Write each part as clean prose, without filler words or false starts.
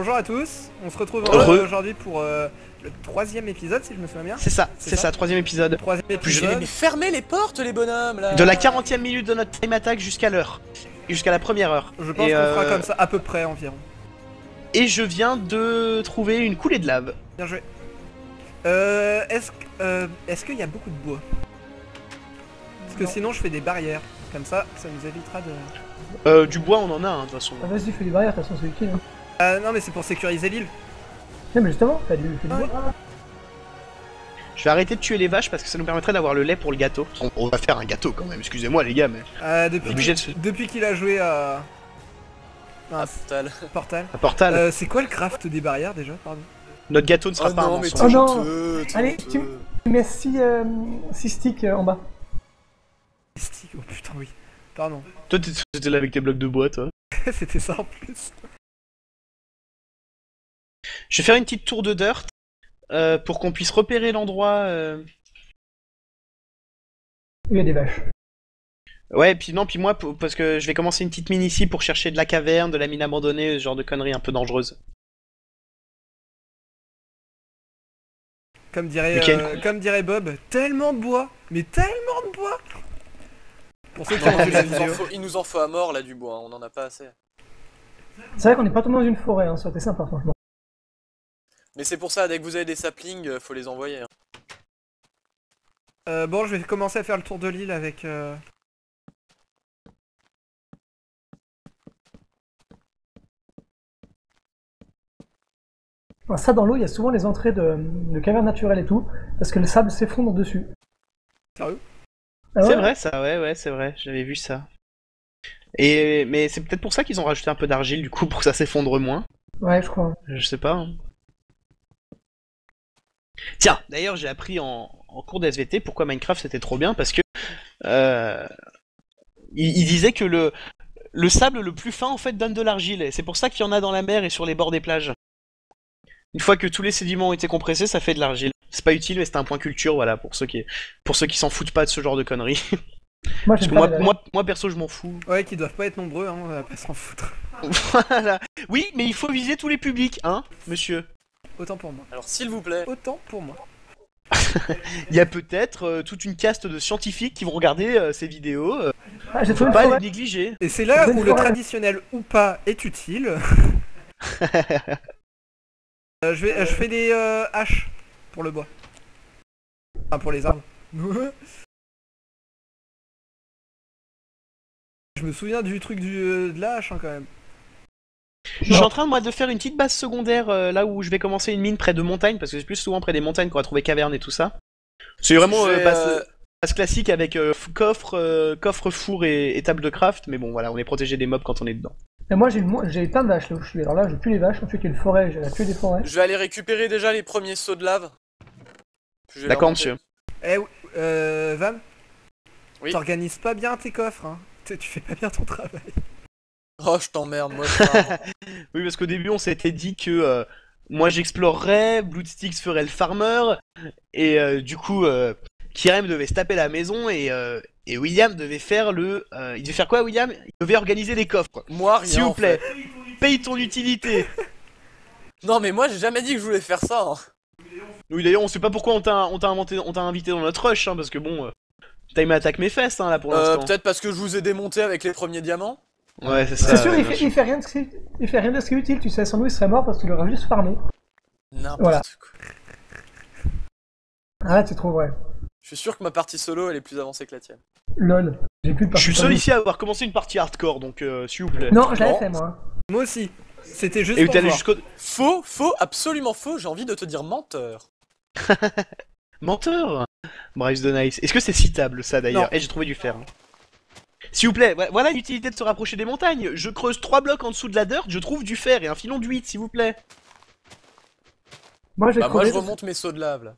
bonjour à tous, on se retrouve aujourd'hui pour le 3e épisode si je me souviens bien. C'est ça, 3e épisode. 3e épisode. Mais fermez les portes les bonhommes là. De la 40e minute de notre time attack jusqu'à l'heure. Jusqu'à la première heure. Je pense qu'on fera comme ça à peu près environ. Et je viens de trouver une coulée de lave. Bien joué. Est-ce qu'il y a beaucoup de bois? Parce que sinon je fais des barrières. Comme ça nous évitera de... Du bois on en a de toute façon. Ah, vas-y, fais des barrières, de toute façon c'est utile. Non mais c'est pour sécuriser l'île. Non mais justement, fais du bois. Je vais arrêter de tuer les vaches parce que ça nous permettrait d'avoir le lait pour le gâteau. On va faire un gâteau quand même, excusez-moi les gars mais... Depuis qu'il a joué à... Portal. Portal. C'est quoi le craft des barrières déjà, pardon? Notre gâteau ne sera pas un mensonge. Oh non. Allez, tu mets 6 sticks en bas. Oh putain oui, pardon. Toi t'étais là avec tes blocs de bois toi. C'était ça en plus. Je vais faire une petite tour de dirt pour qu'on puisse repérer l'endroit. Où il y a des vaches. Ouais, puis moi, parce que je vais commencer une petite mine ici pour chercher de la caverne, de la mine abandonnée, ce genre de conneries un peu dangereuses. Comme dirait Bob, tellement de bois, mais tellement de bois. Pour ceux qui ont vu la vidéo. Il nous en faut à mort là du bois, on en a pas assez. C'est vrai qu'on n'est pas tombé dans une forêt, hein, ça aurait été sympa franchement. Mais c'est pour ça, dès que vous avez des saplings, faut les envoyer. Bon, je vais commencer à faire le tour de l'île avec... Alors, ça dans l'eau, il y a souvent les entrées de cavernes naturelles et tout, parce que le sable s'effondre dessus. Sérieux? Ah ouais. C'est vrai ça, ouais, c'est vrai, j'avais vu ça. Mais c'est peut-être pour ça qu'ils ont rajouté un peu d'argile du coup, pour que ça s'effondre moins. Ouais, je crois. Je sais pas. Hein. Tiens, d'ailleurs j'ai appris en cours d'SVT pourquoi Minecraft c'était trop bien, parce que il disait que le sable le plus fin en fait donne de l'argile, et c'est pour ça qu'il y en a dans la mer et sur les bords des plages. Une fois que tous les sédiments ont été compressés, ça fait de l'argile. C'est pas utile, mais c'est un point culture, voilà, pour ceux qui s'en foutent pas de ce genre de conneries. Parce que moi perso je m'en fous. Ouais, qui doivent pas être nombreux, hein, on va pas s'en foutre. Voilà. Oui, mais il faut viser tous les publics, hein, monsieur. Autant pour moi. Alors s'il vous plaît. Autant pour moi. Il y a peut-être toute une caste de scientifiques qui vont regarder ces vidéos. J'ai Faut trouvé pas une les forêt. négliger. Et c'est là où le traditionnel ou pas est utile. Je fais des haches pour le bois. Enfin, pour les arbres. Je me souviens du truc de la hache, hein, quand même. Je suis en train moi de faire une petite base secondaire là où je vais commencer une mine près de montagnes, parce que c'est plus souvent près des montagnes qu'on va trouver cavernes et tout ça. C'est vraiment base classique avec coffre, four et table de craft, mais bon voilà, on est protégé des mobs quand on est dedans. Et moi j'ai plein de vaches là où je suis. Alors là, je tue les vaches, ensuite il y a une forêt, j'ai tué des forêts. Je vais aller récupérer déjà les premiers seaux de lave. D'accord monsieur. Eh, Vam, Oui. t'organises pas bien tes coffres, hein. Tu fais pas bien ton travail. Oh je t'emmerde moi. Oui, parce qu'au début on s'était dit que moi j'explorerais, Bloodstix ferait le farmer, et du coup Kirem devait se taper la maison, et William devait faire il devait faire quoi William? Il devait organiser les coffres. Moi rien. S'il vous plaît, en fait. paye ton utilité. Non mais moi j'ai jamais dit que je voulais faire ça. Hein. Oui d'ailleurs on sait pas pourquoi on t'a invité dans notre rush, hein, parce que bon, time attack mes fesses hein, là pour l'instant. Peut-être parce que je vous ai démonté avec les premiers diamants. Ouais c'est ça. C'est sûr, il fait rien de ce qui est utile, tu sais, sans nous il serait mort parce qu'il aurait juste farmé. N'importe Voilà. quoi. Arrête, c'est trop vrai. Je suis sûr que ma partie solo elle est plus avancée que la tienne. LOL, j'ai plus de Je partie. suis seul ici à avoir commencé une partie hardcore, donc s'il vous plaît. Non, je l'avais fait moi. Moi aussi. C'était juste Et pour t'es allé voir. jusqu'au... Faux, absolument faux, j'ai envie de te dire menteur. Menteur. Bryce de Nice. Est-ce que c'est citable ça d'ailleurs? Non. Eh, j'ai trouvé du fer. Hein. S'il vous plaît, voilà l'utilité de se rapprocher des montagnes. Je creuse 3 blocs en dessous de la dirt, je trouve du fer et un filon d'huile, s'il vous plaît. Moi je remonte mes seaux de lave là.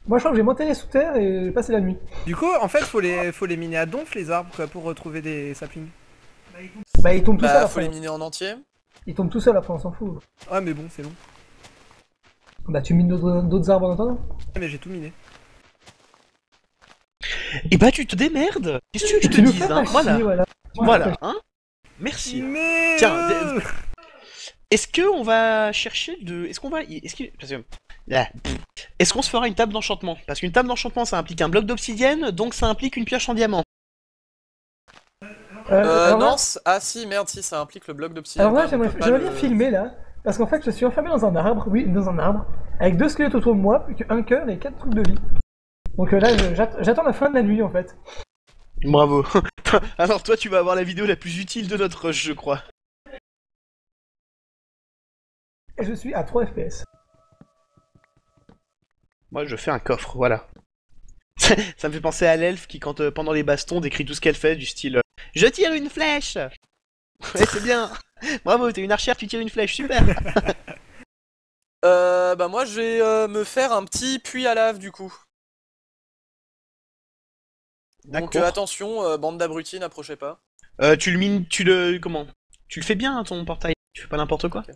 Moi je crois que j'ai monté les sous terre et j'ai passé la nuit. Du coup, en fait, faut les miner à donf, les arbres, quoi, pour retrouver des saplings. Bah il tombe tout seul Bah faut après. les miner en entier. Il tombe tout seul après, on s'en fout. Ah, mais bon, c'est long. Bah tu mines d'autres arbres en attendant. Ah, mais j'ai tout miné. Et bah tu te démerdes. Qu'est-ce que tu te Tu nous dis fais hein? pas chier, voilà. Voilà, hein. Merci. Mais Tiens, Est-ce que on va chercher de... Est-ce qu'on va... Est-ce que... Parce que... Ah, est-ce qu'on se fera une table d'enchantement? Parce qu'une table d'enchantement, ça implique un bloc d'obsidienne, donc ça implique une pioche en diamant. Alors Non, là, ah si, merde, si, ça implique le bloc d'obsidienne. alors là, On peut pas j'aimerais le- bien filmer là, parce qu'en fait, je suis enfermé dans un arbre, oui, dans un arbre, avec 2 squelettes autour de moi, un cœur et 4 trucs de vie. Donc là, j'attends la fin de la nuit en fait. Bravo. Alors toi, tu vas avoir la vidéo la plus utile de notre rush, je crois. Et je suis à 3 FPS. Moi, je fais un coffre, voilà. Ça me fait penser à l'elfe qui, quand pendant les bastons, décrit tout ce qu'elle fait, du style je tire une flèche. Ouais, c'est bien. Bravo, t'es une archère, tu tires une flèche, super. Bah moi, je vais me faire un petit puits à lave, du coup. Donc D'accord. attention, bande d'abrutis, n'approchez pas. Tu le mines, tu le... Comment? Tu le fais bien, hein, ton portail. Tu fais pas n'importe quoi. Ok.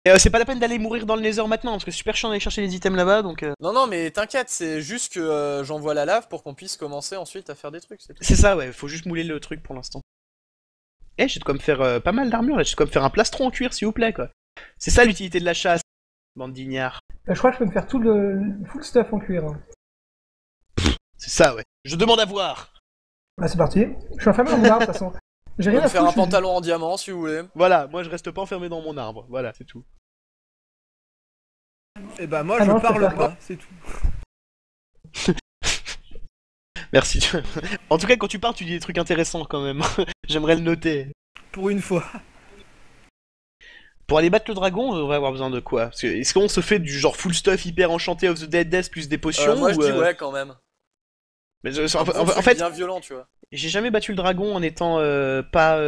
Et c'est pas la peine d'aller mourir dans le Nether maintenant, parce que c'est super chiant d'aller chercher les items là-bas, donc... Non, non, mais t'inquiète, c'est juste que j'envoie la lave pour qu'on puisse commencer ensuite à faire des trucs, c'est tout. C'est ça, ouais, faut juste mouler le truc pour l'instant. Eh, j'ai de quoi me faire pas mal d'armure, là, j'ai de quoi me faire un plastron en cuir, s'il vous plaît, quoi. C'est ça l'utilité de la chasse, bande d'ignards. Je crois que je peux me faire tout le full stuff en cuir. Hein. C'est ça, ouais. Je demande à voir. Bah c'est parti. Je suis enfermé dans mon arbre de toute façon. J'ai On peut rien à me faire un foutre. pantalon en diamant si vous voulez. Voilà, moi je reste pas enfermé dans mon arbre, voilà, c'est tout. Et bah moi Ah je non, je parle préfère pas, c'est tout. Merci. En tout cas, quand tu parles, tu dis des trucs intéressants quand même. J'aimerais le noter. Pour une fois. Pour aller battre le dragon, on devrait avoir besoin de quoi? Parce que, est-ce qu'on se fait du genre full stuff hyper enchanté of the Dead Death plus des potions Moi je ou, dis ouais quand même. Mais, Un gros en truc fait, bien violent, tu vois. j'ai jamais battu le dragon en étant pas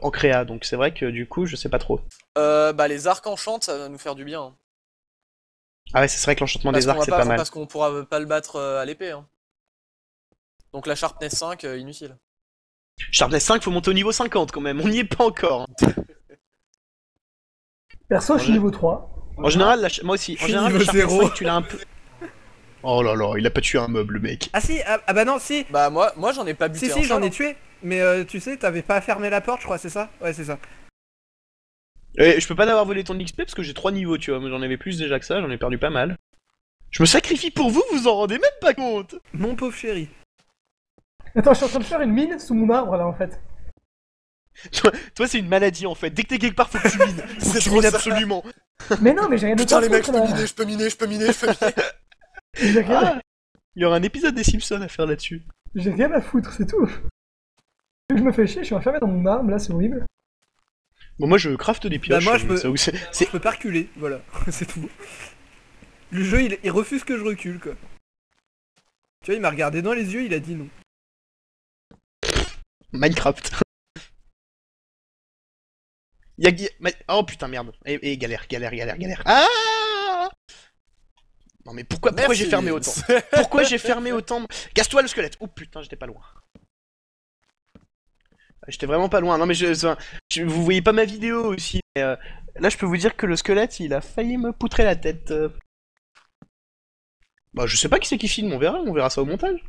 en créa, donc c'est vrai que du coup, je sais pas trop. Bah les arcs enchantent, ça va nous faire du bien. Hein. Ah ouais, c'est vrai que l'enchantement Parce des arcs, qu'on c'est va pas mal. parce qu'on pourra pas le battre à l'épée. Hein. Donc la sharpness 5, inutile. Sharpness 5, faut monter au niveau 50 quand même, on n'y est pas encore. Hein. Perso, je suis niveau 3. En général, moi aussi, en Je suis général, niveau la Sharpness 0. 5, tu l'as un peu... Oh là là, il a pas tué un meuble, le mec. Ah si, ah bah non, si. Bah moi j'en ai pas buté Si, un si, j'en seul, ai hein. tué. Mais tu sais, t'avais pas fermé la porte, je crois, c'est ça? Ouais, c'est ça. Et je peux pas t'avoir volé ton XP parce que j'ai 3 niveaux, tu vois, mais j'en avais plus déjà que ça, j'en ai perdu pas mal. Je me sacrifie pour vous, vous en rendez même pas compte. Mon pauvre chéri. Attends, je suis en train de faire une mine sous mon arbre là en fait. Toi, c'est une maladie en fait, dès que t'es quelque part, faut que tu mines. Faut que C'est tu trop mines ça. absolument. Mais non, mais j'ai rien de Putain les mecs, je peux là. miner, je peux miner, je peux miner, je peux miner. J'ai rien, Ah, il y aura un épisode des Simpsons à faire là-dessus. j'ai rien à foutre, c'est tout. Je me fais chier, je suis enfermé dans mon arbre là, c'est horrible. Bon, moi je crafte des pioches. Bah, moi, je peux- ça, Je peux pas reculer, voilà, c'est tout. Le jeu, il refuse que je recule, quoi. Tu vois, il m'a regardé dans les yeux, il a dit non. Minecraft. Oh putain, merde. Et galère. Ah non mais pourquoi j'ai Merci. fermé autant? Pourquoi j'ai fermé autant? Casse-toi le squelette. Oh putain, j'étais pas loin. J'étais vraiment pas loin. Non mais vous voyez pas ma vidéo aussi. Mais, là, je peux vous dire que le squelette, il a failli me poutrer la tête. Bah, je sais pas qui c'est qui filme. On verra ça au montage.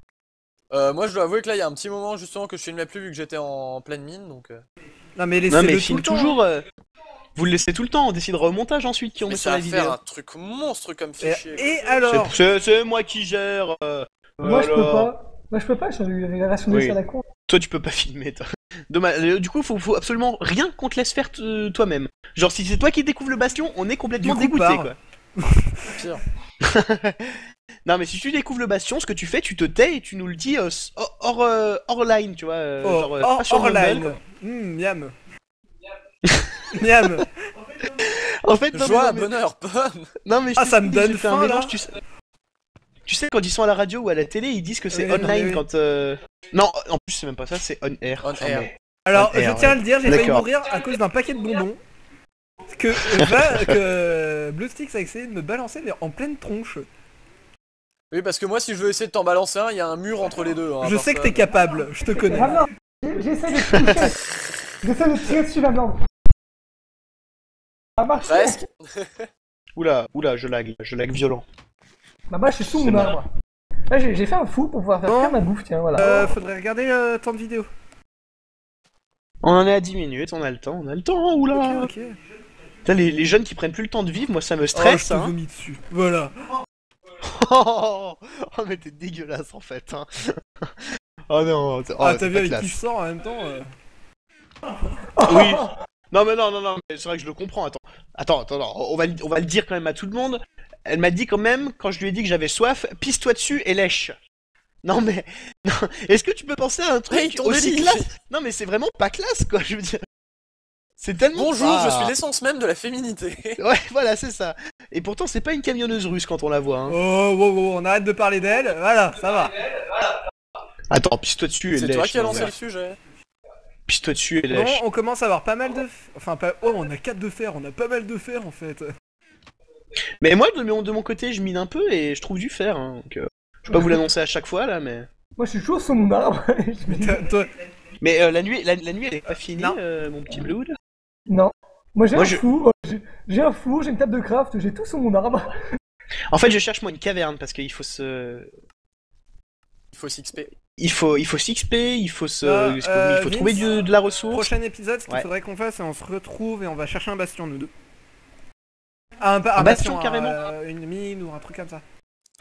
Moi je dois avouer que là il y a un petit moment justement que je filmais plus vu que j'étais en pleine mine donc. Non mais Non mais laissez-le tout filme le temps. toujours. Vous le laissez tout le temps. On décidera au montage ensuite qui on Mais met sur ça la va vidéo. faire un truc monstre comme fichier. Et alors C'est moi qui gère. Moi je peux voilà. pas. Moi je peux pas, j'ai une rationner Oui. ça à la con. Toi, tu peux pas filmer, toi. Dommage. Du coup, faut absolument rien qu'on te laisse faire toi-même. Genre, si c'est toi qui découvres le bastion, on est complètement Du coup, dégoûté, pars. quoi. Pire. Non, mais si tu découvres le bastion, ce que tu fais, tu te tais et tu nous le dis hors line, tu vois. genre, pas sur Mumble, Orline. quoi. Miam. Miam. En fait, non, Joie, mais, bonheur, pomme. non, mais je Ah, te ça dis, me donne j'ai fait un faim, mélange, là. tu sais, quand ils sont à la radio ou à la télé, ils disent que c'est Oui, non, online mais oui. quand. Non, en plus, c'est même pas ça, c'est on air. On air. mais- Alors, Ouais, je tiens à le dire, j'ai failli D'accord. mourir à cause d'un paquet de bonbons que Bluesticks a essayé de me balancer mais en pleine tronche. Oui parce que moi si je veux essayer de t'en balancer un, il y a un mur entre les deux. Hein, à Je part sais que ça, t'es mais- capable, je te connais. Ah non, j'essaie de toucher. J'essaie de tirer dessus la viande. Ça marche. Presque. Oula, je lag violent. Bah moi je suis sous C'est mon marrant. arbre. Là j'ai fait un fou pour pouvoir faire Bon. faire ma bouffe, tiens voilà. Faudrait regarder tant de vidéos. On en est à 10 minutes, on a le temps, oula. Ok. Putain, les jeunes qui prennent plus le temps de vivre, moi ça me Oh, stresse, je te hein. vomis dessus. Voilà. Oh, mais t'es dégueulasse en fait, hein. Oh non, Ah, c'est t'as vu pas avec classe. qui je sors en même temps Oui. Non, mais non, mais c'est vrai que je le comprends, attends, on va le dire quand même à tout le monde. Elle m'a dit quand même, quand je lui ai dit que j'avais soif, pisse-toi dessus et lèche. Non mais, non. Est-ce que tu peux penser à un truc Hey, ton aussi délit. classe? Non mais c'est vraiment pas classe quoi, je veux dire. C'est tellement Bonjour, pas- je suis l'essence même de la féminité. Ouais, voilà, c'est ça. Et pourtant, c'est pas une camionneuse russe quand on la voit, hein. Oh, wow, on arrête de parler d'elle. Voilà, ça va. Attends, pisse-toi dessus et C'est lèche. toi qui as non, lancé mais- le sujet. Pisse-toi dessus et Bon, lèche. on commence à avoir pas mal de... Enfin, pas... Oh, on a 4 de fer. On a pas mal de fer, en fait. Mais moi, de mon côté, je mine un peu et je trouve du fer, hein. Donc, je vais pas vous l'annoncer à chaque fois, là, mais... Moi, je suis toujours sur mon arbre. Je me dis- Toi... Mais la nuit, elle est pas finie, Non. mon petit Blood. Non. Moi, j'ai Moi, un je- four, j'ai un four, j'ai une table de craft, j'ai tout sur mon arbre. En fait, je cherche moi une caverne parce qu'il faut se... Il faut s'XP. Il faut s'XP, il faut se... Ah, il faut trouver Vince, de la ressource. Prochain épisode, ce qu'il Ouais. faudrait qu'on fasse, c'est on se retrouve et on va chercher un bastion, nous deux. Ah, un Un bastion, carrément. Une mine ou un truc comme ça.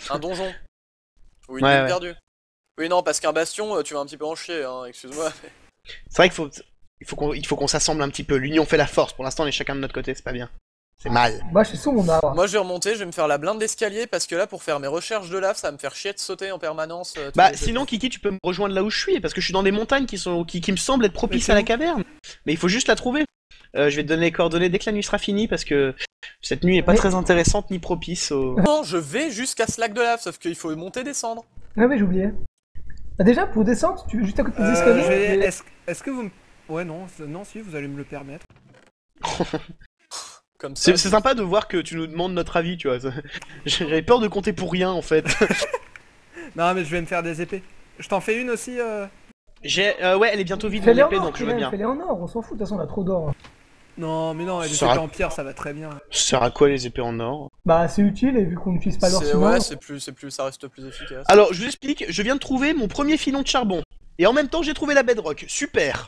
Un donjon. Ou une Ouais, mine ouais. perdue. Oui, non, parce qu'un bastion, tu vas un petit peu en chier, hein, excuse-moi. C'est vrai il faut qu'on s'assemble un petit peu. L'union fait la force. Pour l'instant, on est chacun de notre côté, c'est pas bien. C'est mal. Moi, je suis sur mon arbre. Moi, je vais remonter, je vais me faire la blinde d'escalier parce que là, pour faire mes recherches de lave, ça va me faire chier de sauter en permanence. tous Bah, les- sinon, Kiki, tu peux me rejoindre là où je suis, parce que je suis dans des montagnes qui me semblent être propices Mais à la c'est où caverne. Mais il faut juste la trouver. Je vais te donner les coordonnées dès que la nuit sera finie, parce que cette nuit est pas Mais- très intéressante ni propice au... Non, je vais jusqu'à ce lac de lave, sauf qu'il faut monter, descendre. Ah oui, j'ai oublié. Ah, déjà, pour descendre, tu juste à côté des escaliers. Est-ce que vous me... Ouais, non, non, si, vous allez me le permettre. Comme ça. C'est sympa de voir que tu nous demandes notre avis, tu vois. J'avais peur de compter pour rien, en fait. Non, mais je vais me faire des épées. Je t'en fais une aussi Ouais, elle est bientôt vide, mon Fais-les en épée, or, donc je veux bien. fais-les en or, on s'en fout, de toute façon, on a trop d'or. Non, mais non, les Ça épées ra- en pierre, ça va très bien. Ça sert à quoi les épées en or? Bah, c'est utile, et vu qu'on n'utilise pas l'or C'est souvent. ouais, c'est plus, ça reste plus efficace. Alors, je vous explique, je viens de trouver mon premier filon de charbon. Et en même temps, j'ai trouvé la bedrock. Super.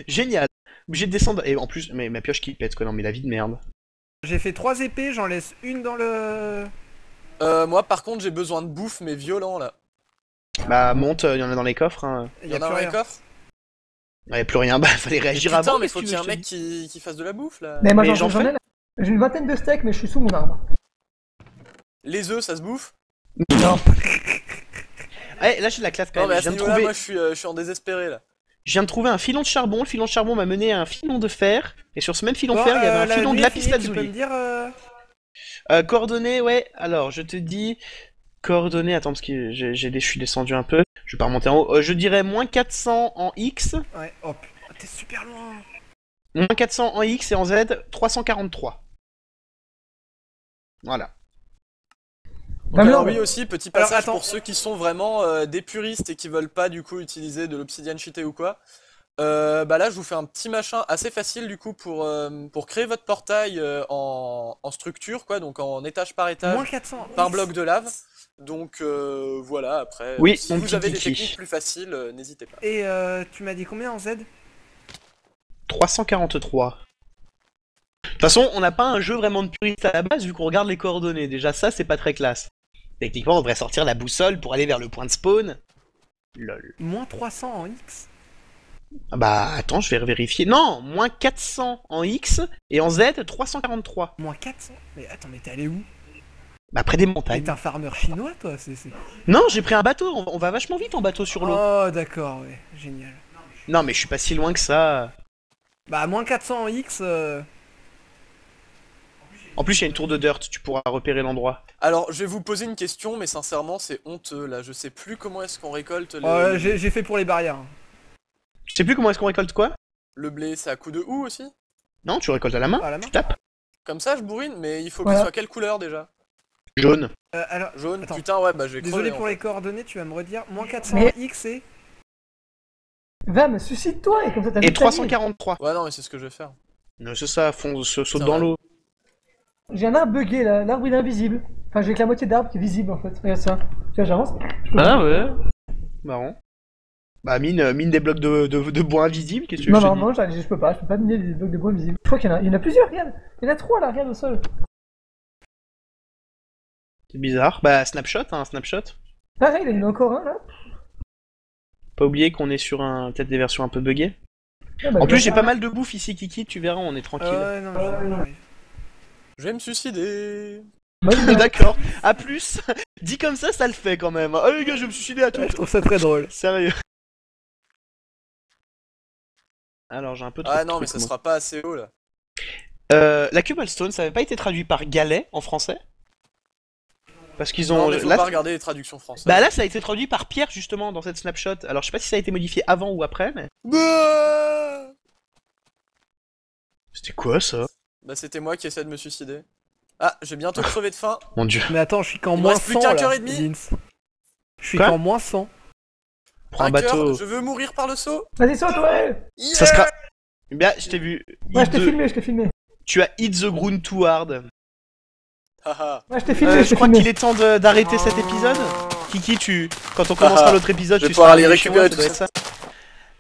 Génial. Obligé de descendre. Et en plus, mais ma pioche qui pète, quoi. Non, mais la vie de merde. J'ai fait 3 épées, j'en laisse une dans le... Moi, par contre, j'ai besoin de bouffe, mais violent là. Bah, monte, il y en a dans les coffres, hein. Il Y y a en a plus dans les rien. coffres. Ouais, plus rien, bah, fallait réagir Putain, avant. mais qu'est-ce faut que qu'il y ait un tu veux, mec je te dis qui fasse de la bouffe là. Mais moi, Mais j'en j'en ai fais. là. J'ai une vingtaine de steaks, mais je suis sous mon arbre. Les œufs, ça se bouffe. Non. Ouais, là, j'ai de la classe quand Non, mais même. à Je ce viens, de niveau-là, trouver... moi, je suis en désespéré là. je viens de trouver un filon de charbon. Le filon de charbon m'a mené à un filon de fer. Et sur ce même filon de Bon, fer, il y avait un la filon de nuit est lapis finie, Tu peux me lazuli. dire... Coordonnées, ouais. Alors, je te dis... Coordonnées, attends, parce que je suis descendu un peu. Je vais pas remonter en haut. Je dirais moins 400 en X. Ouais, oh putain, t'es super loin. Moins 400 en X et en Z, 343. Voilà. Donc, Ah, mais alors non, oui mais- aussi, petit Alors, passage attends. pour ceux qui sont vraiment des puristes et qui veulent pas du coup utiliser de l'obsidian cheaté ou quoi. Bah là je vous fais un petit machin assez facile du coup pour créer votre portail en structure quoi, donc en étage par étage, Moins 400. par bloc de lave. Donc voilà, après, Oui, si mon vous petit avez des Kiki. techniques plus faciles, n'hésitez pas. Et tu m'as dit combien en Z? 343. De toute façon, on n'a pas un jeu vraiment de puriste à la base vu qu'on regarde les coordonnées. Déjà ça, c'est pas très classe. Techniquement, on devrait sortir la boussole pour aller vers le point de spawn. Lol. Moins 300 en X? Ah bah attends, je vais vérifier. Non, moins 400 en X et en Z, 343. Moins 400? Mais attends, mais t'es allé où? Bah près des Mais montagnes. t'es un farmer chinois toi, Non, j'ai pris un bateau. On va vachement vite en bateau sur l'eau. Oh d'accord, ouais, génial. Non, mais je suis pas si loin que ça. Bah moins 400 en X... En plus, il y a une tour de dirt, tu pourras repérer l'endroit. Alors je vais vous poser une question, mais sincèrement c'est honteux là, je sais plus comment est-ce qu'on récolte j'ai fait pour les barrières. Tu sais plus comment est-ce qu'on récolte quoi? le blé, c'est à coup de houe aussi? Non, tu récoltes à la main, À la main. tu tapes. Comme ça je bourrine, mais il faut Voilà. qu'il soit quelle couleur déjà? Jaune. Alors, Jaune, Attends. putain ouais bah je vais désolé crever, pour en les fait. coordonnées, tu vas me redire. Moins 400 Mais- en X et... Va, me suscite-toi, et comme ça t'as Et vite ta vie. 343. Ouais non mais c'est ce que je vais faire. Non, c'est ça, saute Ça dans va. l'eau. J'ai un arbre bugué là, l'arbre il est invisible. Enfin, j'ai que la moitié d'arbre qui est visible en fait. Regarde ça. Tu vois, j'avance. Ah ouais. Marrant. Bah mine des blocs de bois invisibles, qu'est-ce que tu veux Non, que je non, te dise non, je peux pas miner des blocs de bois invisibles. Je crois qu'il y en a plusieurs, regarde. Il y en a 3 là, regarde au sol. C'est bizarre. Bah snapshot, hein, snapshot. Pareil, il y en a encore un là. Pas oublier qu'on est sur peut-être des versions un peu buggées. Ah, bah, En plus je j'ai vois pas ça. mal de bouffe ici, Kiki, tu verras, on est tranquille. Ouais, non, j'arrive. Je vais me suicider. Bah, oui, D'accord. À plus. Dit comme ça le fait quand même. Oh les gars, je vais me suicider à tout. Ouais, je trouve ça très drôle. Sérieux. Alors j'ai un peu trop Ah de non, mais trucs, ça moi. sera pas assez haut là. La Cobblestone, ça avait pas été traduit par galet en français? Parce qu'ils ont... Non, mais faut là, pas regarder les traductions françaises. bah là ça a été traduit par Pierre justement dans cette snapshot. Alors je sais pas si ça a été modifié avant ou après, mais... Bah, C'était quoi ça? Bah c'était moi qui essaie de me suicider. Ah, j'ai bientôt crevé de faim. Mon dieu. Mais attends, je suis qu'en Il me moins reste plus 100 qu'un là, cœur et demi. Vince. Je suis Quoi qu'en moins 100. Prends un cœur, bateau. je veux mourir par le saut. Vas-y, saute, ouais. Yeah. Ça sera... Bien, je t'ai vu. Ouais, je t'ai filmé. Tu as hit the ground too hard. Haha. Ouais, je t'ai filmé, je Je t'ai crois filmé. qu'il est temps d'arrêter cet épisode. Kiki, quand on commencera l'autre épisode, Je vais tu pouvoir seras aller arrivé chez moi, récupérer ça doit tout être ça.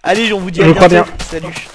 Allez, on vous dit à Je crois bientôt. bien. Salut.